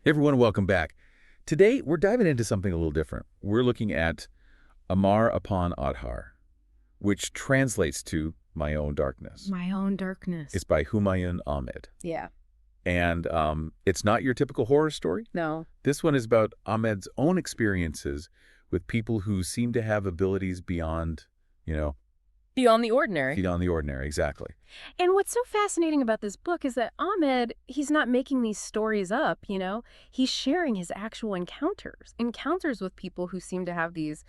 Hey everyone, welcome back. Today, we're diving into something a little different. We're looking at Amar upon Adhar, which translates to My Own Darkness. My Own Darkness. It's by Humayun Ahmed. Yeah. And it's not your typical horror story. No. This one is about Ahmed's own experiences with people who seem to have abilities beyond, you know, Beyond the ordinary. beyond the ordinary. Exactly. And what's so fascinating about this book is that Ahmed, he's not making these stories up. He's sharing his actual encounters with people who seem to have these,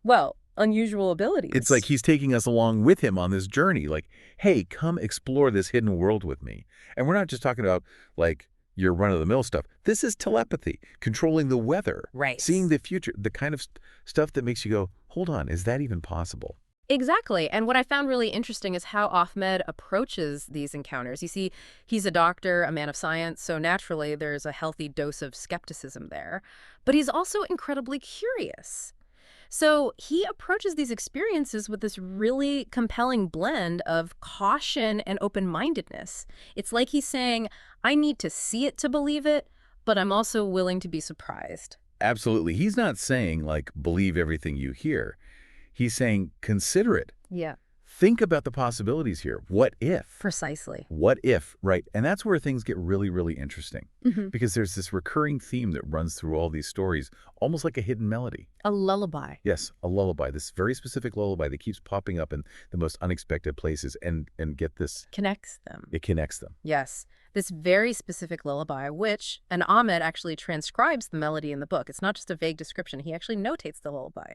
well, unusual abilities. It's like he's taking us along with him on this journey. Like, hey, come explore this hidden world with me. And we're not just talking about, like, your run-of-the-mill stuff. This is telepathy, controlling the weather, Right. seeing the future, the kind of stuff that makes you go, hold on, is that even possible? Exactly. And what I found really interesting is how Ahmed approaches these encounters. You see, he's a doctor, a man of science, so naturally there's a healthy dose of skepticism there. But he's also incredibly curious. So he approaches these experiences with this really compelling blend of caution and open-mindedness. It's like he's saying, I need to see it to believe it, but I'm also willing to be surprised. Absolutely. He's not saying, like, believe everything you hear. He's saying, consider it. Yeah, Think about the possibilities here. What if? precisely. What if, right? And that's where things get really, really interesting. Hmm. Because there's this recurring theme that runs through all these stories, almost like a hidden melody. A lullaby. Yes, a lullaby, this very specific lullaby that keeps popping up in the most unexpected places. And get this, Connects them. it connects them. Yes, this very specific lullaby, which, and Ahmed actually transcribes the melody in the book. It's not just a vague description. He actually notates the lullaby.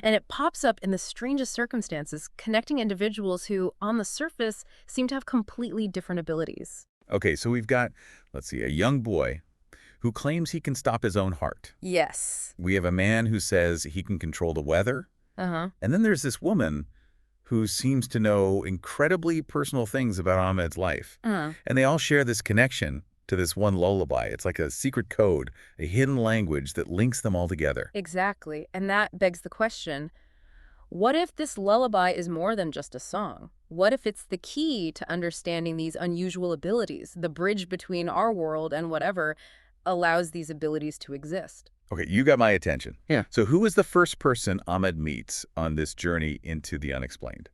And it pops up in the strangest circumstances, connecting individuals who, on the surface, seem to have completely different abilities. Okay, so we've got, let's see, a young boy who claims he can stop his own heart. Yes. We have a man who says he can control the weather. Uh-huh. And then there's this woman who seems to know incredibly personal things about Ahmed's life. Uh-huh. And they all share this connection to this one lullaby. It's like a secret code, a hidden language that links them all together. Exactly. And that begs the question, what if this lullaby is more than just a song? What if it's the key to understanding these unusual abilities, the bridge between our world and whatever allows these abilities to exist? Okay, you got my attention. Yeah. So who is the first person Ahmed meets on this journey into the unexplained?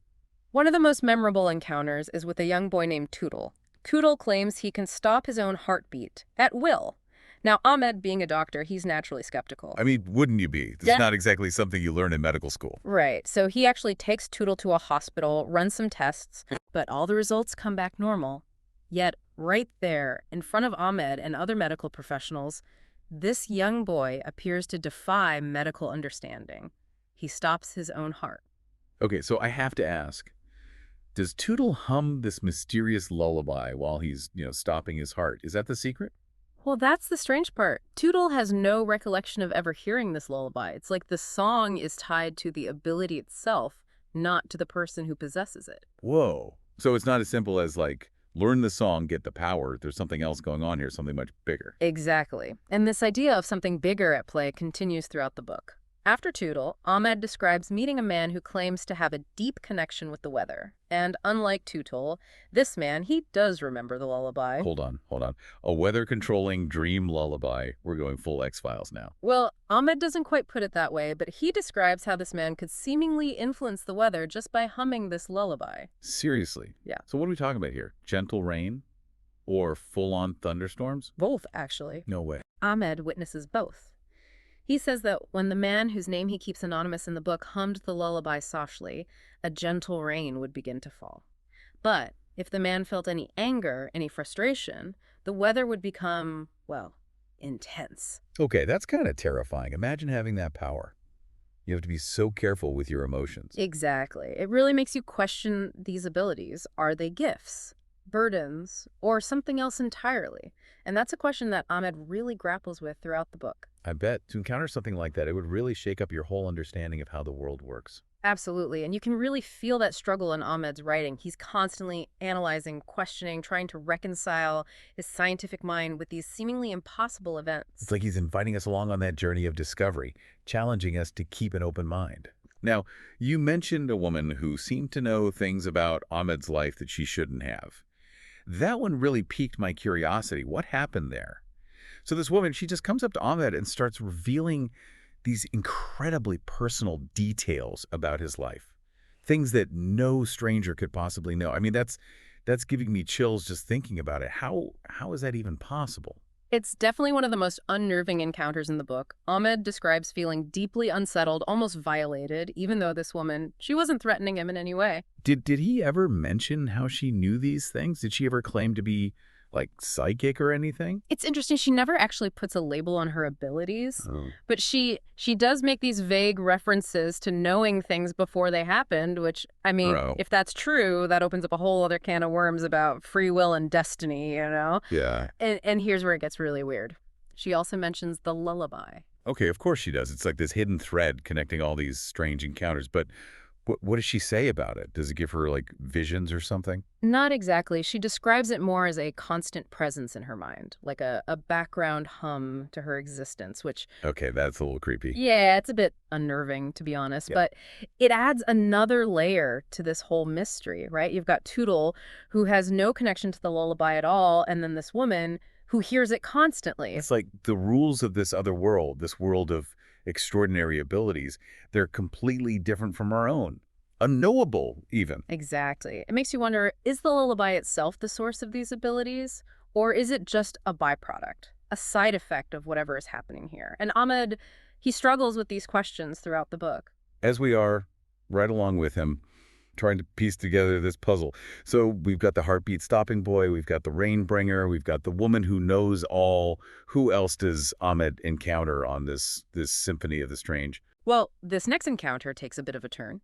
One of the most memorable encounters is with a young boy named Tootle. Tootle claims he can stop his own heartbeat at will. Now, Ahmed, being a doctor, he's naturally skeptical. I mean, wouldn't you be? It's Yeah. not exactly something you learn in medical school. Right, so he actually takes Tootle to a hospital, runs some tests, but all the results come back normal. Yet, right there, in front of Ahmed and other medical professionals, this young boy appears to defy medical understanding. He stops his own heart. Okay, so I have to ask, does Tootle hum this mysterious lullaby while he's, stopping his heart? Is that the secret? Well, that's the strange part. Tootle has no recollection of ever hearing this lullaby. It's like the song is tied to the ability itself, not to the person who possesses it. Whoa. So it's not as simple as, like, learn the song, get the power. There's something else going on here, something much bigger. Exactly. And this idea of something bigger at play continues throughout the book. After Tootle, Ahmed describes meeting a man who claims to have a deep connection with the weather. And unlike Tootle, this man, he does remember the lullaby. Hold on. A weather-controlling dream lullaby. We're going full X-Files now. Well, Ahmed doesn't quite put it that way, but he describes how this man could seemingly influence the weather just by humming this lullaby. Seriously? Yeah. So what are we talking about here? Gentle rain? Or full-on thunderstorms? Both, actually. No way. Ahmed witnesses both. He says that when the man whose name he keeps anonymous in the book hummed the lullaby softly, a gentle rain would begin to fall. But if the man felt any anger, any frustration, the weather would become, well, intense. Okay, that's kind of terrifying. Imagine having that power. You have to be so careful with your emotions. Exactly. It really makes you question these abilities. Are they gifts, burdens, or something else entirely? And that's a question that Ahmed really grapples with throughout the book. I bet to encounter something like that, it would really shake up your whole understanding of how the world works. Absolutely. And you can really feel that struggle in Ahmed's writing. He's constantly analyzing, questioning, trying to reconcile his scientific mind with these seemingly impossible events. It's like he's inviting us along on that journey of discovery, challenging us to keep an open mind. Now, you mentioned a woman who seemed to know things about Ahmed's life that she shouldn't have. That one really piqued my curiosity. What happened there? So this woman, she just comes up to Ahmed and starts revealing these incredibly personal details about his life. Things that no stranger could possibly know. I mean, that's giving me chills just thinking about it. How is that even possible? It's definitely one of the most unnerving encounters in the book. Ahmed describes feeling deeply unsettled, almost violated, even though this woman, she wasn't threatening him in any way. Did he ever mention how she knew these things? Did she ever claim to be like psychic or anything? It's interesting, she never actually puts a label on her abilities, Oh. but she does make these vague references to knowing things before they happened, which, I mean, Oh. if that's true, that opens up a whole other can of worms about free will and destiny, you know? Yeah. And here's where it gets really weird. She also mentions the lullaby. Okay, of course she does. It's like this hidden thread connecting all these strange encounters. But what does she say about it? Does it give her like visions or something? Not exactly. She describes it more as a constant presence in her mind, like a background hum to her existence, which, Okay, that's a little creepy. yeah, it's a bit unnerving, to be honest, Yeah. but it adds another layer to this whole mystery, right? You've got Tootle, who has no connection to the lullaby at all, and then this woman who hears it constantly. It's like the rules of this other world, this world of extraordinary abilities, they're completely different from our own. Unknowable, even. Exactly. It makes you wonder, is the lullaby itself the source of these abilities, or is it just a byproduct, a side effect of whatever is happening here? And Ahmed, he struggles with these questions throughout the book. As we are, right along with him, trying to piece together this puzzle. So we've got the heartbeat stopping boy, we've got the rain bringer, we've got the woman who knows all. Who else does Ahmed encounter on this symphony of the strange? Well, this next encounter takes a bit of a turn.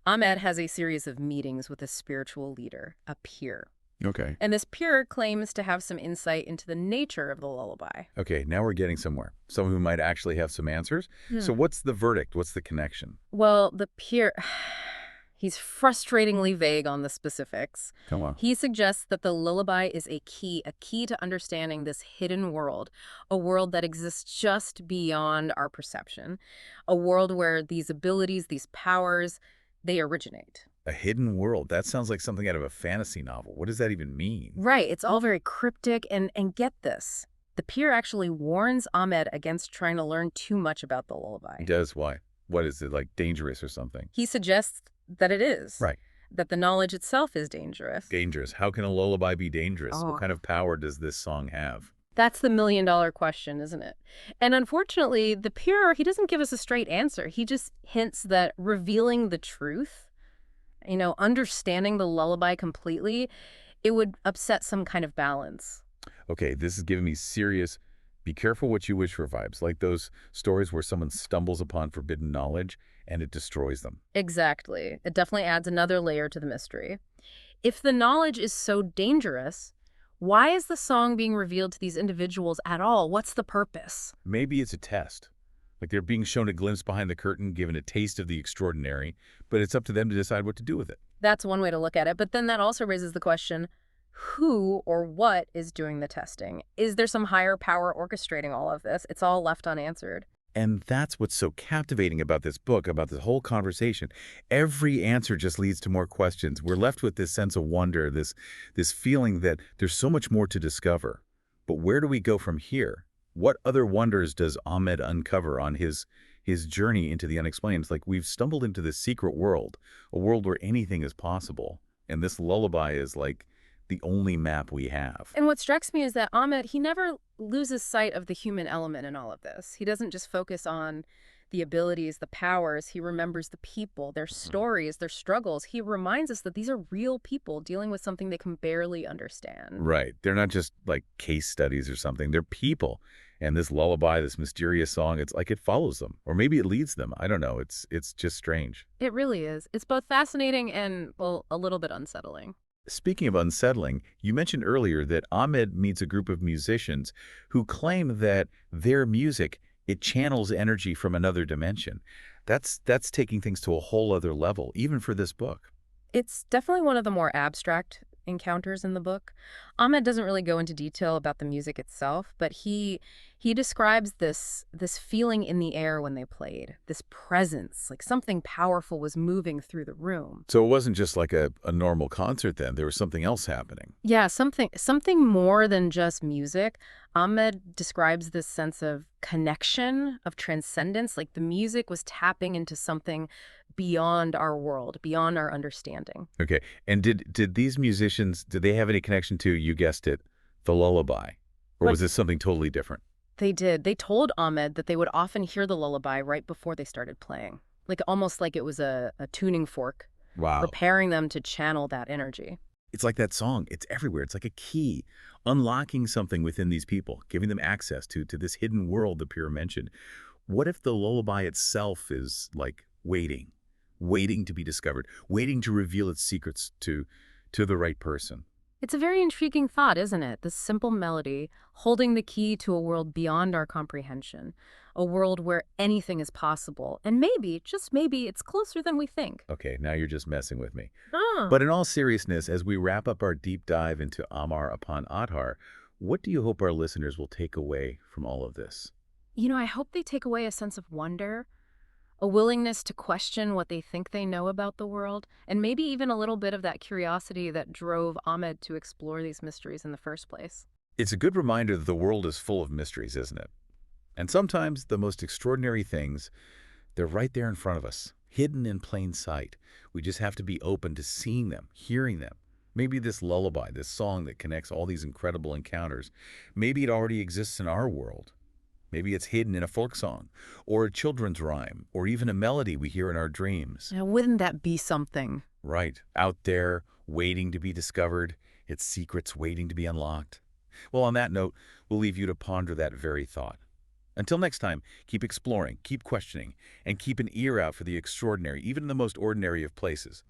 Ahmed has a series of meetings with a spiritual leader, a peer. Okay. And this peer claims to have some insight into the nature of the lullaby. Okay, now we're getting somewhere. Someone who might actually have some answers. So what's the verdict? What's the connection? Well, the peer, he's frustratingly vague on the specifics. Come on. He suggests that the lullaby is a key to understanding this hidden world, a world that exists just beyond our perception, a world where these abilities, these powers, they originate. A hidden world. That sounds like something out of a fantasy novel. What does that even mean? Right, it's all very cryptic, and get this. The peer actually warns Ahmed against trying to learn too much about the lullaby. He does why? What is it, like dangerous or something? He suggests that it is. Right. That the knowledge itself is dangerous. Dangerous. How can a lullaby be dangerous? Oh. What kind of power does this song have? That's the million-dollar question, isn't it? And unfortunately, the peer, he doesn't give us a straight answer. He just hints that revealing the truth, understanding the lullaby completely, it would upset some kind of balance. Okay, this is giving me serious, be careful what you wish for vibes, like those stories where someone stumbles upon forbidden knowledge and it destroys them. Exactly. It definitely adds another layer to the mystery. If the knowledge is so dangerous, why is the song being revealed to these individuals at all? What's the purpose? Maybe it's a test. Like they're being shown a glimpse behind the curtain, given a taste of the extraordinary, but it's up to them to decide what to do with it. That's one way to look at it. But then that also raises the question, who or what is doing the testing? Is there some higher power orchestrating all of this? It's all left unanswered. And that's what's so captivating about this book, about this whole conversation. Every answer just leads to more questions. We're left with this sense of wonder, this feeling that there's so much more to discover. But where do we go from here? What other wonders does Ahmed uncover on his journey into the unexplained? It's like we've stumbled into this secret world, a world where anything is possible. And this lullaby is like the only map we have. And what strikes me is that Ahmed, he never loses sight of the human element in all of this. He doesn't just focus on the abilities, the powers. He remembers the people, their stories, their struggles. He reminds us that these are real people dealing with something they can barely understand. Right. They're not just like case studies or something. They're people. And this lullaby, this mysterious song, it's like it follows them. Or maybe it leads them. I don't know. It's just strange. It really is. It's both fascinating and, well, a little bit unsettling. Speaking of unsettling, you mentioned earlier that Ahmed meets a group of musicians who claim that their music, it channels energy from another dimension. That's taking things to a whole other level, even for this book. It's definitely one of the more abstract encounters in the book. Ahmed doesn't really go into detail about the music itself, but he describes this feeling in the air when they played, this presence, like something powerful was moving through the room. So it wasn't just like a normal concert then. There was something else happening. Yeah, something more than just music. Ahmed describes this sense of connection, of transcendence, like the music was tapping into something beyond our world, beyond our understanding. Okay. And did these musicians, did they have any connection to, you guessed it, the lullaby? Or Right. was this something totally different? They did. They told Ahmed that they would often hear the lullaby right before they started playing, like almost like it was a tuning fork, Wow. preparing them to channel that energy. It's like that song. It's everywhere. It's like a key, unlocking something within these people, giving them access to this hidden world that Pierre mentioned. What if the lullaby itself is like waiting, waiting to be discovered, waiting to reveal its secrets to the right person? It's a very intriguing thought, isn't it? This simple melody holding the key to a world beyond our comprehension, a world where anything is possible, and maybe, just maybe, it's closer than we think. Okay, now you're just messing with me. Ah. But in all seriousness, as we wrap up our deep dive into Amar upon Adhar, what do you hope our listeners will take away from all of this? I hope they take away a sense of wonder, a willingness to question what they think they know about the world, and maybe even a little bit of that curiosity that drove Ahmed to explore these mysteries in the first place. It's a good reminder that the world is full of mysteries, isn't it? And sometimes the most extraordinary things, they're right there in front of us, hidden in plain sight. We just have to be open to seeing them, hearing them. Maybe this lullaby, this song that connects all these incredible encounters, maybe it already exists in our world. Maybe it's hidden in a folk song, or a children's rhyme, or even a melody we hear in our dreams. Now, wouldn't that be something? Right, out there, waiting to be discovered, its secrets waiting to be unlocked. Well, on that note, we'll leave you to ponder that very thought. Until next time, keep exploring, keep questioning, and keep an ear out for the extraordinary, even in the most ordinary of places.